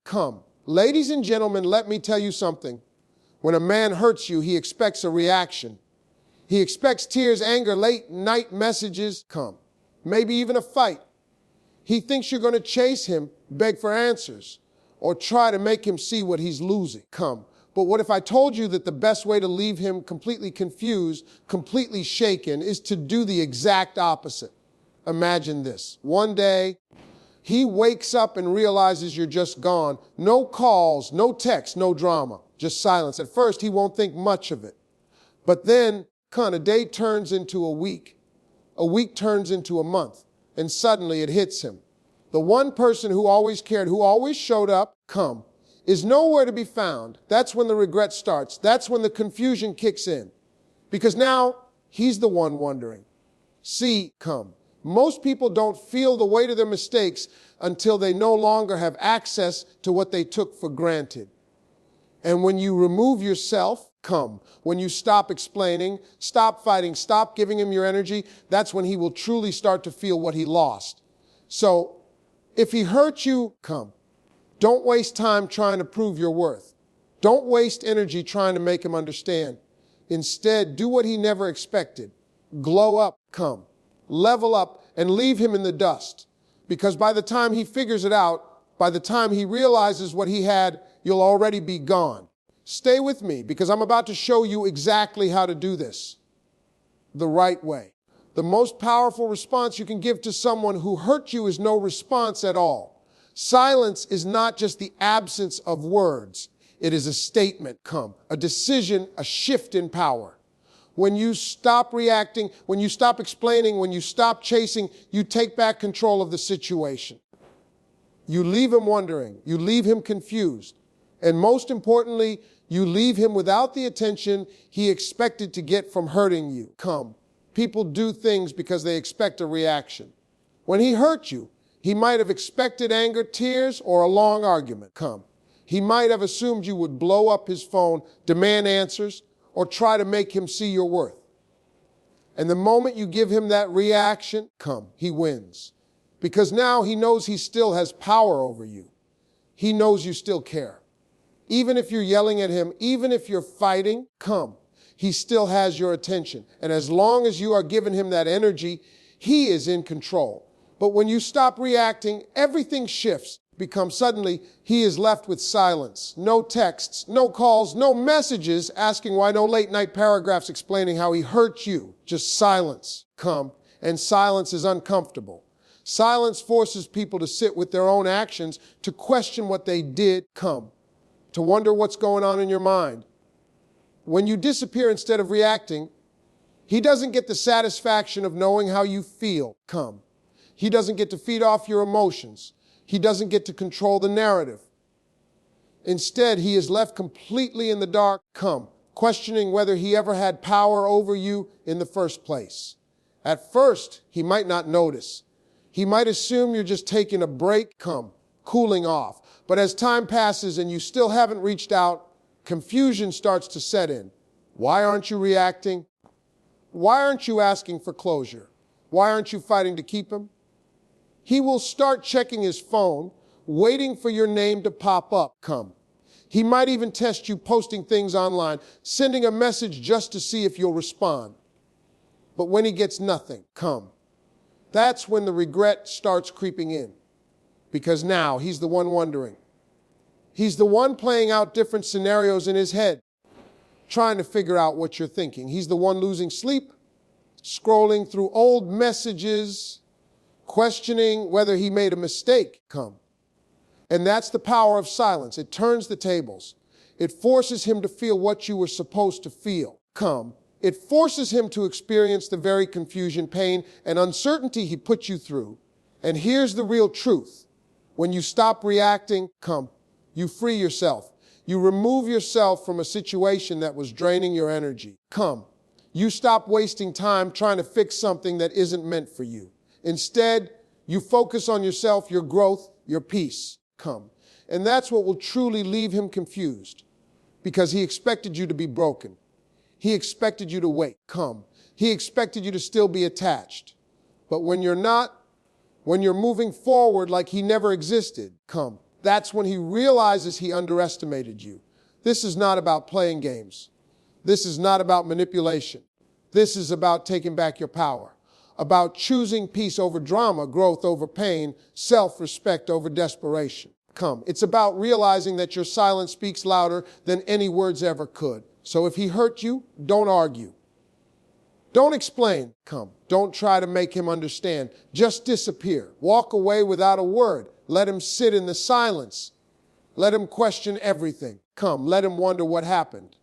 Come. Ladies and gentlemen, let me tell you something. When a man hurts you, he expects a reaction. He expects tears, anger, late night messages, come. Maybe even a fight. He thinks you're going to chase him, beg for answers, or try to make him see what he's losing, come. But what if I told you that the best way to leave him completely confused, completely shaken, is to do the exact opposite? Imagine this. One day, he wakes up and realizes you're just gone. No calls, no texts, no drama, just silence. At first, he won't think much of it. But then, a day turns into a week turns into a month, and suddenly it hits him. The one person who always cared, who always showed up, is nowhere to be found. That's when the regret starts. That's when the confusion kicks in. Because now, he's the one wondering. See, most people don't feel the weight of their mistakes until they no longer have access to what they took for granted. And when you remove yourself, when you stop explaining, stop fighting, stop giving him your energy, that's when he will truly start to feel what he lost. So, if he hurt you, don't waste time trying to prove your worth. Don't waste energy trying to make him understand. Instead, do what he never expected. Glow up, level up, and leave him in the dust. Because by the time he figures it out, by the time he realizes what he had, you'll already be gone. Stay with me, because I'm about to show you exactly how to do this the right way. The most powerful response you can give to someone who hurt you is no response at all. Silence is not just the absence of words. It is a statement, a decision, a shift in power. When you stop reacting, when you stop explaining, when you stop chasing, you take back control of the situation. You leave him wondering, you leave him confused, and most importantly, you leave him without the attention he expected to get from hurting you. People do things because they expect a reaction. When he hurt you, he might have expected anger, tears, or a long argument. He might have assumed you would blow up his phone, demand answers, or try to make him see your worth. And the moment you give him that reaction, he wins. Because now he knows he still has power over you. He knows you still care. Even if you're yelling at him, even if you're fighting, he still has your attention. And as long as you are giving him that energy, he is in control. But when you stop reacting, everything shifts. Suddenly, he is left with silence. No texts, no calls, no messages asking why, no late night paragraphs explaining how he hurt you. Just silence. And silence is uncomfortable. Silence forces people to sit with their own actions, to question what they did, to wonder what's going on in your mind. When you disappear instead of reacting, he doesn't get the satisfaction of knowing how you feel. He doesn't get to feed off your emotions. He doesn't get to control the narrative. Instead, he is left completely in the dark, questioning whether he ever had power over you in the first place. At first, he might not notice. He might assume you're just taking a break, cooling off. But as time passes and you still haven't reached out, confusion starts to set in. Why aren't you reacting? Why aren't you asking for closure? Why aren't you fighting to keep him? He will start checking his phone, waiting for your name to pop up, He might even test you posting things online, sending a message just to see if you'll respond. But when he gets nothing, that's when the regret starts creeping in. Because now he's the one wondering. He's the one playing out different scenarios in his head, trying to figure out what you're thinking. He's the one losing sleep, scrolling through old messages, questioning whether he made a mistake. And that's the power of silence. It turns the tables. It forces him to feel what you were supposed to feel. It forces him to experience the very confusion, pain, and uncertainty he put you through. And here's the real truth. When you stop reacting, you free yourself. You remove yourself from a situation that was draining your energy. You stop wasting time trying to fix something that isn't meant for you. Instead, you focus on yourself, your growth, your peace. And that's what will truly leave him confused. Because he expected you to be broken. He expected you to wait. He expected you to still be attached. But when you're not, when you're moving forward like he never existed, That's when he realizes he underestimated you. This is not about playing games. This is not about manipulation. This is about taking back your power, about choosing peace over drama, growth over pain, self-respect over desperation. It's about realizing that your silence speaks louder than any words ever could. So if he hurt you, don't argue. Don't explain. Don't try to make him understand. Just disappear. Walk away without a word. Let him sit in the silence. Let him question everything. Let him wonder what happened.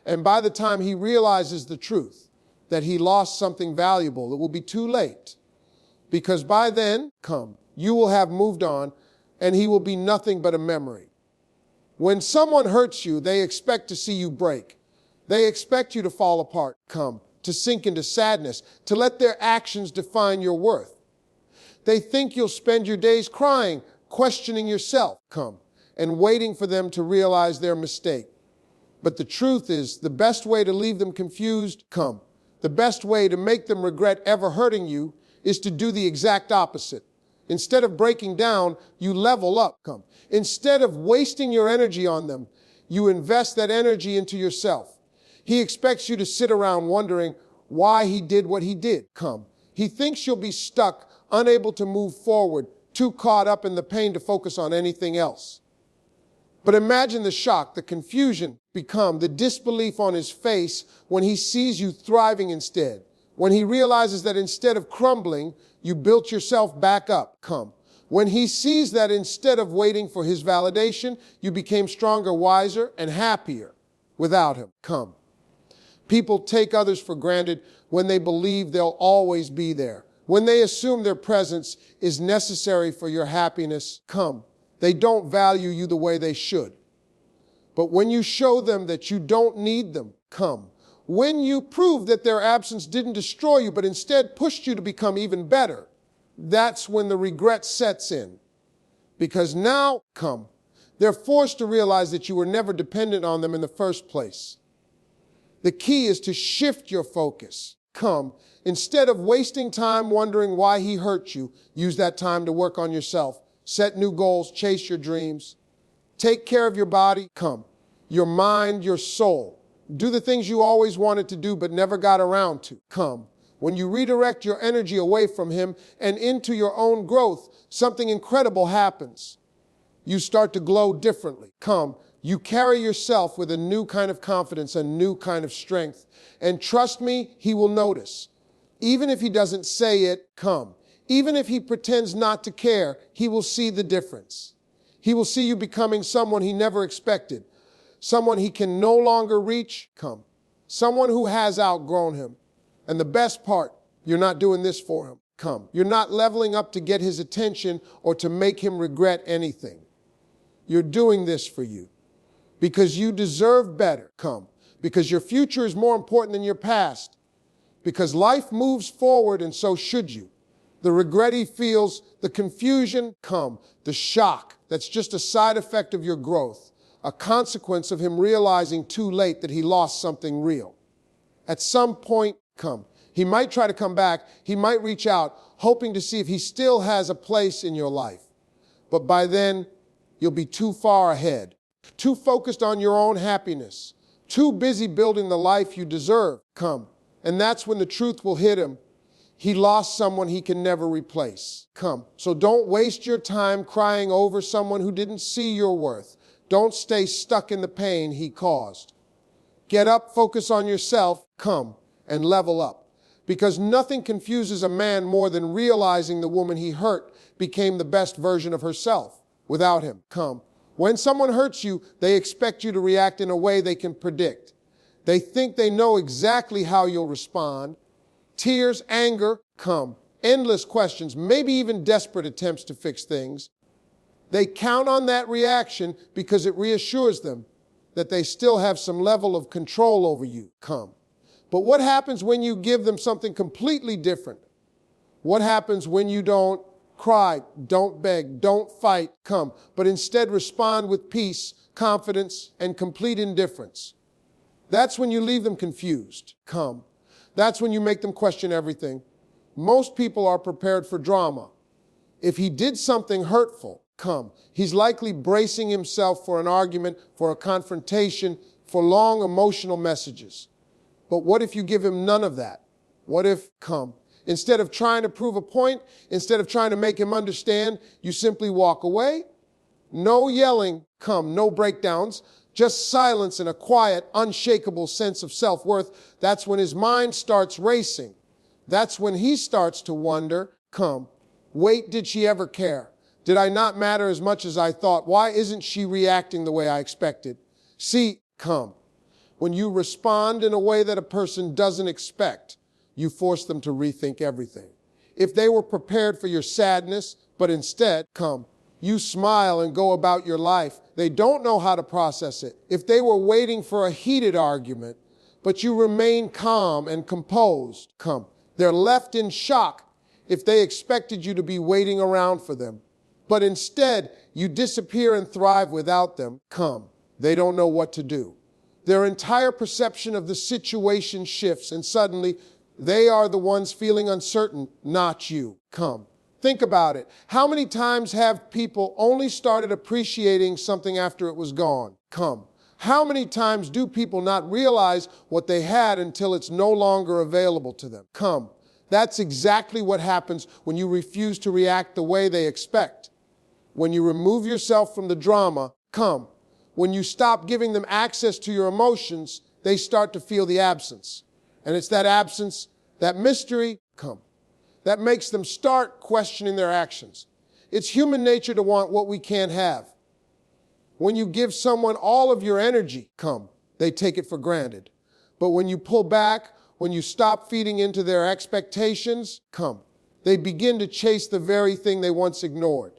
And by the time he realizes the truth, that he lost something valuable, it will be too late. Because by then, you will have moved on, and he will be nothing but a memory. When someone hurts you, they expect to see you break. They expect you to fall apart, to sink into sadness, to let their actions define your worth. They think you'll spend your days crying, questioning yourself, and waiting for them to realize their mistake. But the truth is, the best way to leave them confused, the best way to make them regret ever hurting you is to do the exact opposite. Instead of breaking down, you level up. Instead of wasting your energy on them, you invest that energy into yourself. He expects you to sit around wondering why he did what he did. He thinks you'll be stuck, unable to move forward, too caught up in the pain to focus on anything else. But imagine the shock, the confusion, the disbelief on his face when he sees you thriving instead. When he realizes that instead of crumbling, you built yourself back up. When he sees that instead of waiting for his validation, you became stronger, wiser, and happier without him. People take others for granted when they believe they'll always be there. When they assume their presence is necessary for your happiness, they don't value you the way they should. But when you show them that you don't need them, when you prove that their absence didn't destroy you, but instead pushed you to become even better, that's when the regret sets in. Because now, they're forced to realize that you were never dependent on them in the first place. The key is to shift your focus. Instead of wasting time wondering why he hurt you, use that time to work on yourself. Set new goals, chase your dreams. Take care of your body, your mind, your soul. Do the things you always wanted to do but never got around to. When you redirect your energy away from him and into your own growth, something incredible happens. You start to glow differently. You carry yourself with a new kind of confidence, a new kind of strength. And trust me, he will notice. Even if he doesn't say it, even if he pretends not to care, he will see the difference. He will see you becoming someone he never expected, someone he can no longer reach, someone who has outgrown him. And the best part, you're not doing this for him. You're not leveling up to get his attention or to make him regret anything. You're doing this for you because you deserve better, because your future is more important than your past, because life moves forward and so should you. The regret he feels, the confusion, the shock, that's just a side effect of your growth, a consequence of him realizing too late that he lost something real. At some point, he might try to come back, he might reach out, hoping to see if he still has a place in your life. But by then, you'll be too far ahead, too focused on your own happiness, too busy building the life you deserve. And that's when the truth will hit him. He lost someone he can never replace. So don't waste your time crying over someone who didn't see your worth. Don't stay stuck in the pain he caused. Get up, focus on yourself, and level up. Because nothing confuses a man more than realizing the woman he hurt became the best version of herself without him. When someone hurts you, they expect you to react in a way they can predict. They think they know exactly how you'll respond. Tears, anger, endless questions, maybe even desperate attempts to fix things. They count on that reaction because it reassures them that they still have some level of control over you. But what happens when you give them something completely different? What happens when you don't cry, don't beg, don't fight, but instead respond with peace, confidence, and complete indifference? That's when you leave them confused. That's when you make them question everything. Most people are prepared for drama. If he did something hurtful, come. He's likely bracing himself for an argument, for a confrontation, for long emotional messages. But what if you give him none of that? What if, come, instead of trying to prove a point, instead of trying to make him understand, you simply walk away? No yelling, come, no breakdowns, just silence and a quiet, unshakable sense of self-worth. That's when his mind starts racing. That's when he starts to wonder, come, wait, did she ever care? Did I not matter as much as I thought? Why isn't she reacting the way I expected? See, come, when you respond in a way that a person doesn't expect, you force them to rethink everything. If they were prepared for your sadness, but instead, come, you smile and go about your life, they don't know how to process it. If they were waiting for a heated argument, but you remain calm and composed, come, they're left in shock if they expected you to be waiting around for them. But instead, you disappear and thrive without them, come, they don't know what to do. Their entire perception of the situation shifts, and suddenly, they are the ones feeling uncertain, not you. Come. Think about it. How many times have people only started appreciating something after it was gone? Come. How many times do people not realize what they had until it's no longer available to them? Come. That's exactly what happens when you refuse to react the way they expect. When you remove yourself from the drama, come. When you stop giving them access to your emotions, they start to feel the absence. And it's that absence, that mystery, come, that makes them start questioning their actions. It's human nature to want what we can't have. When you give someone all of your energy, come, they take it for granted. But when you pull back, when you stop feeding into their expectations, come, they begin to chase the very thing they once ignored.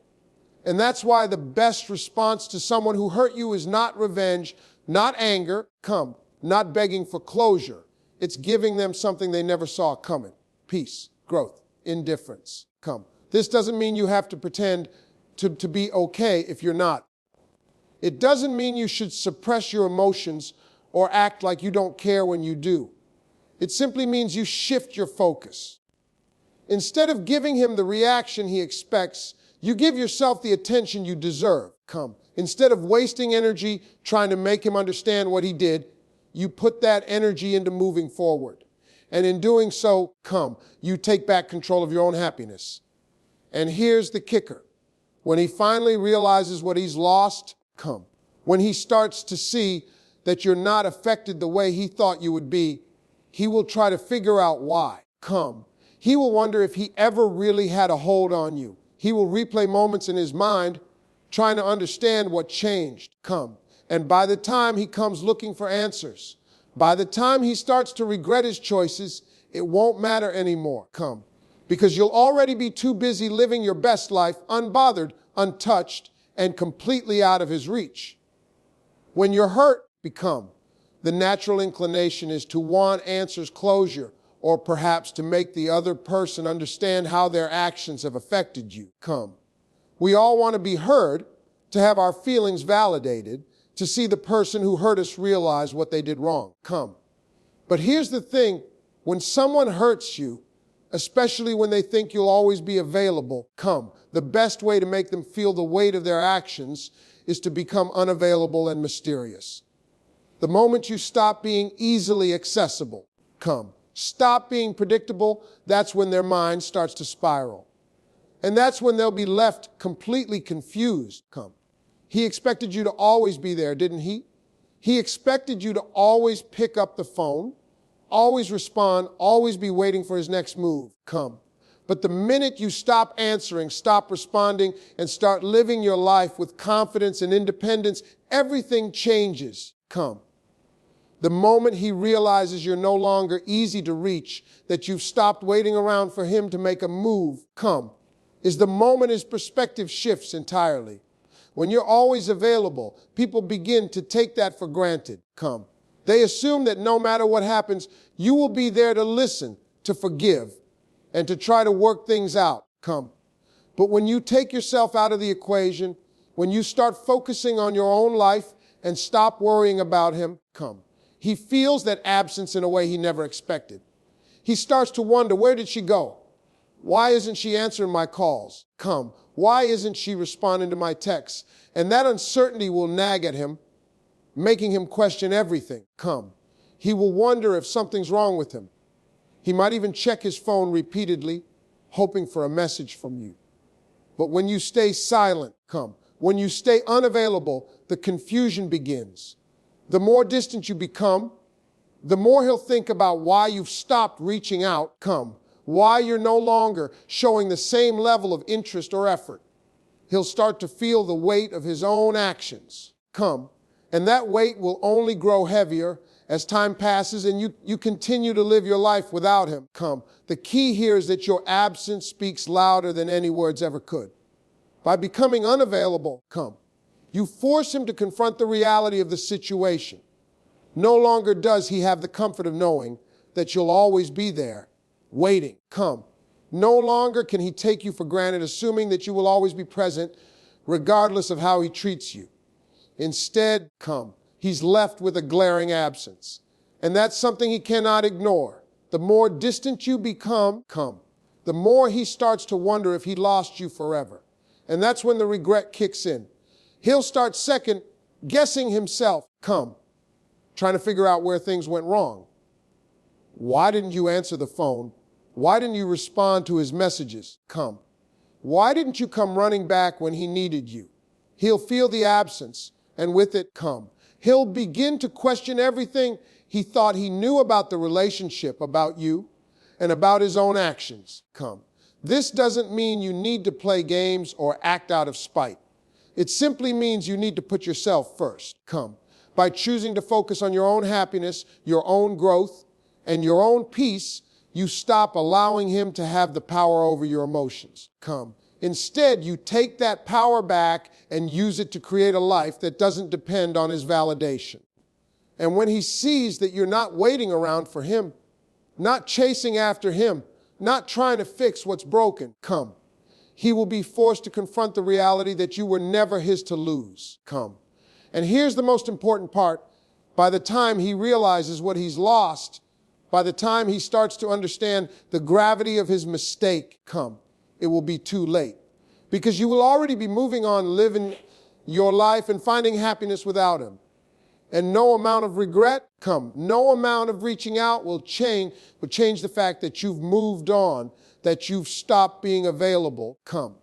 And that's why the best response to someone who hurt you is not revenge, not anger, come, not begging for closure. It's giving them something they never saw coming. Peace, growth, indifference, come. This doesn't mean you have to pretend to be okay if you're not. It doesn't mean you should suppress your emotions or act like you don't care when you do. It simply means you shift your focus. Instead of giving him the reaction he expects, you give yourself the attention you deserve. Come. Instead of wasting energy trying to make him understand what he did, you put that energy into moving forward. And in doing so, come, you take back control of your own happiness. And here's the kicker. When he finally realizes what he's lost, come. When he starts to see that you're not affected the way he thought you would be, he will try to figure out why. Come. He will wonder if he ever really had a hold on you. He will replay moments in his mind, trying to understand what changed. Come. And by the time he comes looking for answers, by the time he starts to regret his choices, it won't matter anymore. Come. Because you'll already be too busy living your best life, unbothered, untouched, and completely out of his reach. When you're hurt, become. The natural inclination is to want answers, closure, or perhaps to make the other person understand how their actions have affected you. Come. We all want to be heard, to have our feelings validated, to see the person who hurt us realize what they did wrong. Come. But here's the thing, when someone hurts you, especially when they think you'll always be available, come. The best way to make them feel the weight of their actions is to become unavailable and mysterious. The moment you stop being easily accessible, come. Stop being predictable, that's when their mind starts to spiral. And that's when they'll be left completely confused, come. He expected you to always be there, didn't he? He expected you to always pick up the phone, always respond, always be waiting for his next move. Come. But the minute you stop answering, stop responding, and start living your life with confidence and independence, everything changes. Come. The moment he realizes you're no longer easy to reach, that you've stopped waiting around for him to make a move, come, is the moment his perspective shifts entirely. When you're always available, people begin to take that for granted. Come. They assume that no matter what happens, you will be there to listen, to forgive, and to try to work things out. Come. But when you take yourself out of the equation, when you start focusing on your own life and stop worrying about him, come. He feels that absence in a way he never expected. He starts to wonder, where did she go? Why isn't she answering my calls? Come. Why isn't she responding to my texts? And that uncertainty will nag at him, making him question everything. Come. He will wonder if something's wrong with him. He might even check his phone repeatedly, hoping for a message from you. But when you stay silent, come. When you stay unavailable, the confusion begins. The more distant you become, the more he'll think about why you've stopped reaching out, come. Why you're no longer showing the same level of interest or effort. He'll start to feel the weight of his own actions, come. And that weight will only grow heavier as time passes and you continue to live your life without him, come. The key here is that your absence speaks louder than any words ever could. By becoming unavailable, come, you force him to confront the reality of the situation. No longer does he have the comfort of knowing that you'll always be there, waiting, come. No longer can he take you for granted, assuming that you will always be present, regardless of how he treats you. Instead, come, he's left with a glaring absence. And that's something he cannot ignore. The more distant you become, come, the more he starts to wonder if he lost you forever. And that's when the regret kicks in. He'll start second guessing himself, come, trying to figure out where things went wrong. Why didn't you answer the phone? Why didn't you respond to his messages? Come. Why didn't you come running back when he needed you? He'll feel the absence, and with it, come. He'll begin to question everything he thought he knew about the relationship, about you, and about his own actions. Come. This doesn't mean you need to play games or act out of spite. It simply means you need to put yourself first. Come. By choosing to focus on your own happiness, your own growth, and your own peace, you stop allowing him to have the power over your emotions. Come. Instead, you take that power back and use it to create a life that doesn't depend on his validation. And when he sees that you're not waiting around for him, not chasing after him, not trying to fix what's broken, come. He will be forced to confront the reality that you were never his to lose, come. And here's the most important part. By the time he realizes what he's lost, by the time he starts to understand the gravity of his mistake, come, it will be too late. Because you will already be moving on, living your life and finding happiness without him. And no amount of regret, come, no amount of reaching out will change the fact that you've moved on, that you've stopped being available, come,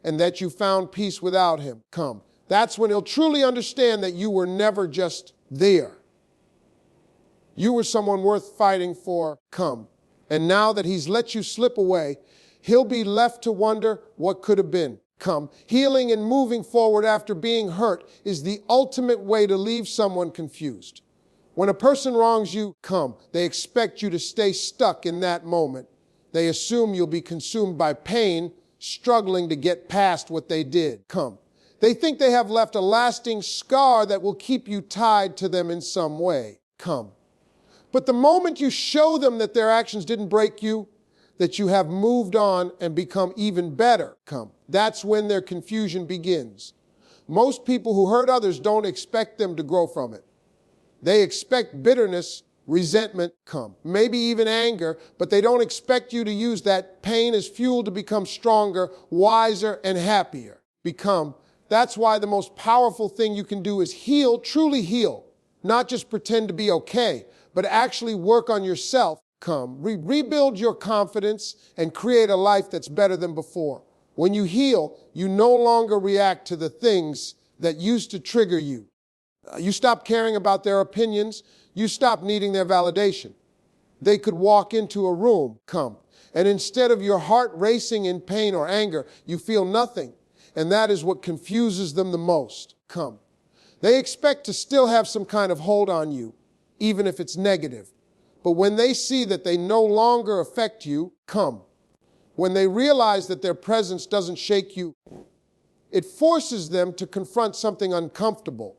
and that you found peace without him, come. That's when he'll truly understand that you were never just there. You were someone worth fighting for, come. And now that he's let you slip away, he'll be left to wonder what could have been. Come. Healing and moving forward after being hurt is the ultimate way to leave someone confused. When a person wrongs you, come. They expect you to stay stuck in that moment. They assume you'll be consumed by pain, struggling to get past what they did. Come. They think they have left a lasting scar that will keep you tied to them in some way. Come. But the moment you show them that their actions didn't break you, that you have moved on and become even better, come. That's when their confusion begins. Most people who hurt others don't expect them to grow from it. They expect bitterness, resentment, come. Maybe even anger, but they don't expect you to use that pain as fuel to become stronger, wiser, and happier. That's why the most powerful thing you can do is heal, truly heal. Not just pretend to be okay, but actually work on yourself. Come, rebuild your confidence and create a life that's better than before. When you heal, you no longer react to the things that used to trigger you. You stop caring about their opinions. You stop needing their validation. They could walk into a room, come, and instead of your heart racing in pain or anger, you feel nothing. And that is what confuses them the most. Come. They expect to still have some kind of hold on you, even if it's negative. But when they see that they no longer affect you, come. When they realize that their presence doesn't shake you, it forces them to confront something uncomfortable.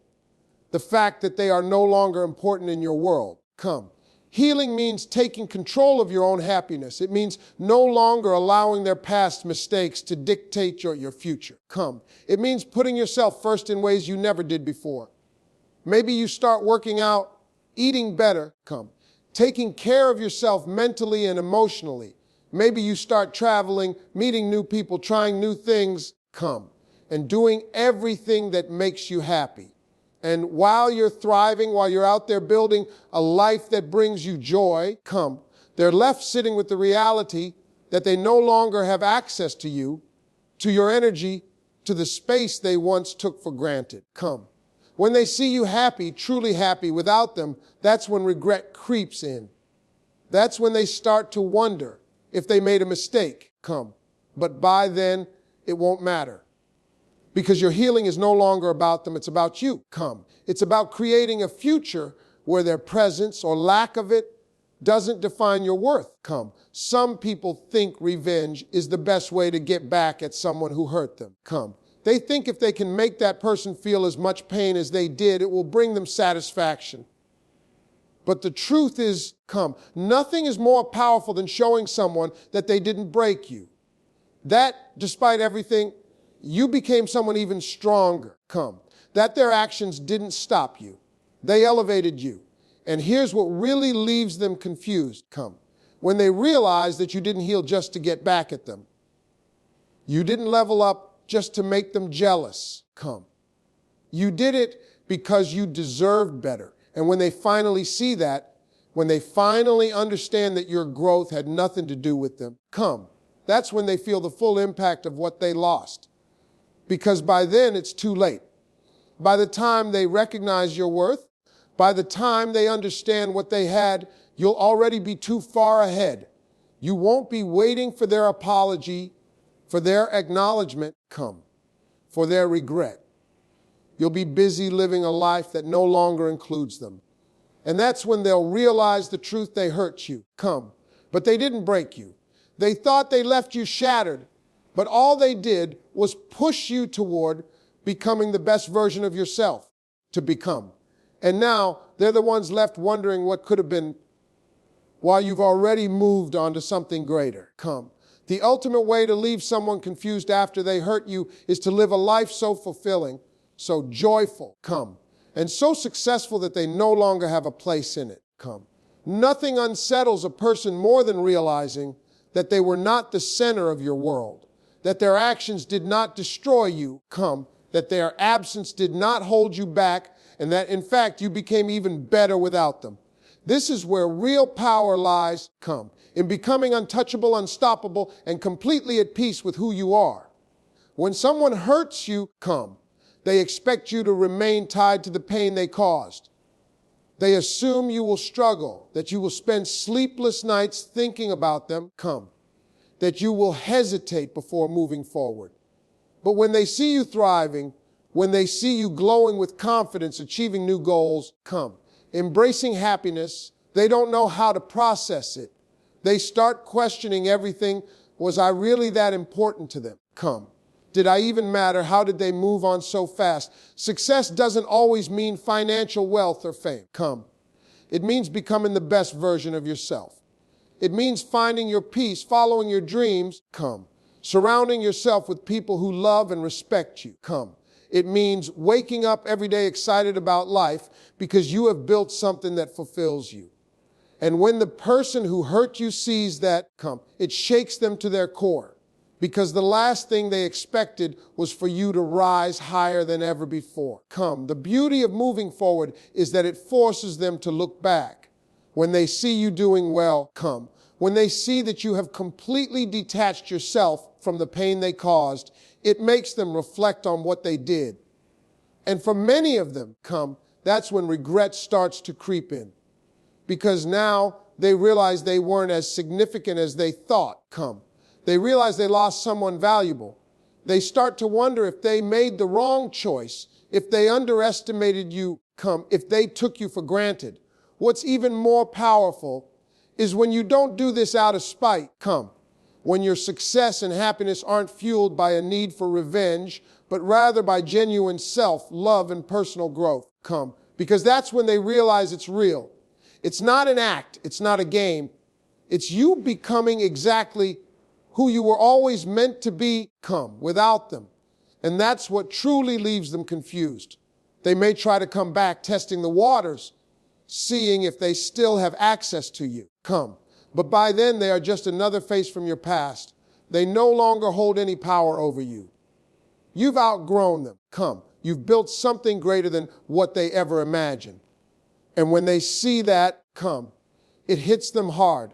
The fact that they are no longer important in your world. Come. Healing means taking control of your own happiness. It means no longer allowing their past mistakes to dictate your future. Come. It means putting yourself first in ways you never did before. Maybe you start working out, eating better, come. Taking care of yourself mentally and emotionally. Maybe you start traveling, meeting new people, trying new things, and doing everything that makes you happy. And while you're thriving, while you're out there building a life that brings you joy, they're left sitting with the reality that they no longer have access to you, to your energy, to the space they once took for granted. When they see you happy, truly happy without them, that's when regret creeps in. That's when they start to wonder if they made a mistake. But by then, it won't matter. Because your healing is no longer about them, it's about you. It's about creating a future where their presence or lack of it doesn't define your worth. Some people think revenge is the best way to get back at someone who hurt them. They think if they can make that person feel as much pain as they did, it will bring them satisfaction. But the truth is, nothing is more powerful than showing someone that they didn't break you. That, despite everything, you became someone even stronger. That their actions didn't stop you. They elevated you. And here's what really leaves them confused. When they realize that you didn't heal just to get back at them. You didn't level up just to make them jealous. You did it because you deserved better. And when they finally see that, when they finally understand that your growth had nothing to do with them, that's when they feel the full impact of what they lost. Because by then it's too late. By the time they recognize your worth, by the time they understand what they had, you'll already be too far ahead. You won't be waiting for their apology, for their acknowledgement, for their regret. You'll be busy living a life that no longer includes them. And that's when they'll realize the truth: they hurt you. But they didn't break you. They thought they left you shattered, but all they did was push you toward becoming the best version of yourself to become. And now they're the ones left wondering what could have been while you've already moved on to something greater. The ultimate way to leave someone confused after they hurt you is to live a life so fulfilling, so joyful, and so successful that they no longer have a place in it. Nothing unsettles a person more than realizing that they were not the center of your world, that their actions did not destroy you, that their absence did not hold you back, and that, in fact, you became even better without them. This is where real power lies, in becoming untouchable, unstoppable, and completely at peace with who you are. When someone hurts you, they expect you to remain tied to the pain they caused. They assume you will struggle, that you will spend sleepless nights thinking about them, that you will hesitate before moving forward. But when they see you thriving, when they see you glowing with confidence, achieving new goals, embracing happiness, they don't know how to process it. They start questioning everything. Was I really that important to them? Did I even matter? How did they move on so fast? Success doesn't always mean financial wealth or fame. It means becoming the best version of yourself. It means finding your peace, following your dreams, surrounding yourself with people who love and respect you. It means waking up every day excited about life because you have built something that fulfills you. And when the person who hurt you sees that, it shakes them to their core, because the last thing they expected was for you to rise higher than ever before. The beauty of moving forward is that it forces them to look back. When they see you doing well, when they see that you have completely detached yourself from the pain they caused, it makes them reflect on what they did. And for many of them, that's when regret starts to creep in. Because now they realize they weren't as significant as they thought. They realize they lost someone valuable. They start to wonder if they made the wrong choice, if they underestimated you, if they took you for granted. What's even more powerful is when you don't do this out of spite, when your success and happiness aren't fueled by a need for revenge, but rather by genuine self-love and personal growth, because that's when they realize it's real. It's not an act. It's not a game. It's you becoming exactly who you were always meant to become without them. And that's what truly leaves them confused. They may try to come back, testing the waters, seeing if they still have access to you. But by then, they are just another face from your past. They no longer hold any power over you. You've outgrown them. Come, you've built something greater than what they ever imagined. And when they see that, it hits them hard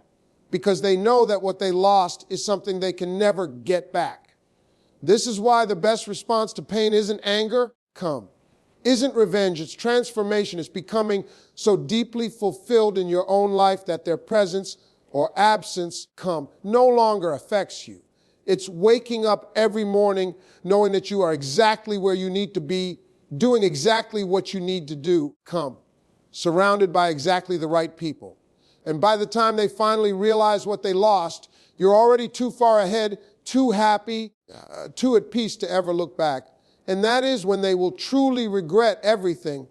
because they know that what they lost is something they can never get back. This is why the best response to pain isn't anger, isn't revenge, it's transformation. It's becoming so deeply fulfilled in your own life that their presence or absence, no longer affects you. It's waking up every morning knowing that you are exactly where you need to be, doing exactly what you need to do, surrounded by exactly the right people. And by the time they finally realize what they lost, you're already too far ahead, too happy, too at peace to ever look back. And that is when they will truly regret everything